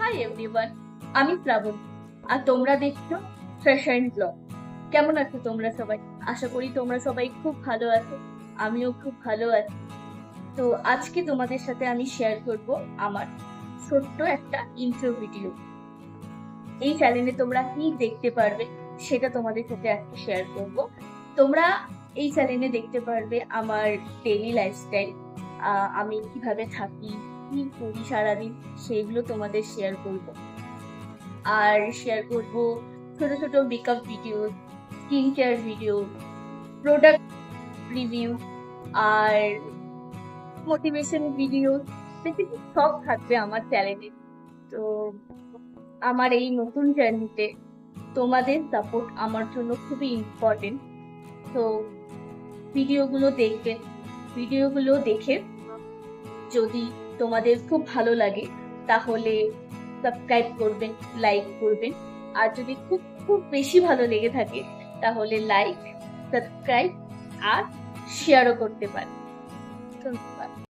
Hi everyone, আমি শ্রাবণ আর তোমরা দেখছো ফ্যাশন ব্লগ। কেমন আছো তোমরা সবাই? আশা করি তোমরা সবাই খুব ভালো আছো, আমিও খুব ভালো আছি। তো আজকে তোমাদের সাথে আমি শেয়ার করব আমার ছোট্ট একটা ইন্ট্রো ভিডিও। এই চ্যানেলে তোমরা কি দেখতে পারবে সেটা তোমাদের সাথে আজকে শেয়ার করব। তোমরা এই চ্যানেলে দেখতে পারবে আমার ডেইলি লাইফস্টাইল, আমি কিভাবে থাকি, কি করি সারাদিন, সেগুলো তোমাদের শেয়ার করব। আর শেয়ার করব ছোট ছোট makeup video, skin care video, product review, আর মোটিভেশন ভিডিও, বেসিক্যালি সব থাকবে আমার চ্যানেলে। তো আমার এই নতুন জার্নিতে তোমাদের সাপোর্ট আমার জন্য খুবই ইম্পর্টেন্ট। তো ভিডিওগুলো দেখে যদি তোমাদের খুব ভালো লাগে তাহলে সাবস্ক্রাইব করবেন, লাইক করবেন। আর যদি খুব খুব বেশি ভালো লেগে থাকে তাহলে লাইক, সাবস্ক্রাইব আর শেয়ারও করতে পারেন। ধন্যবাদ।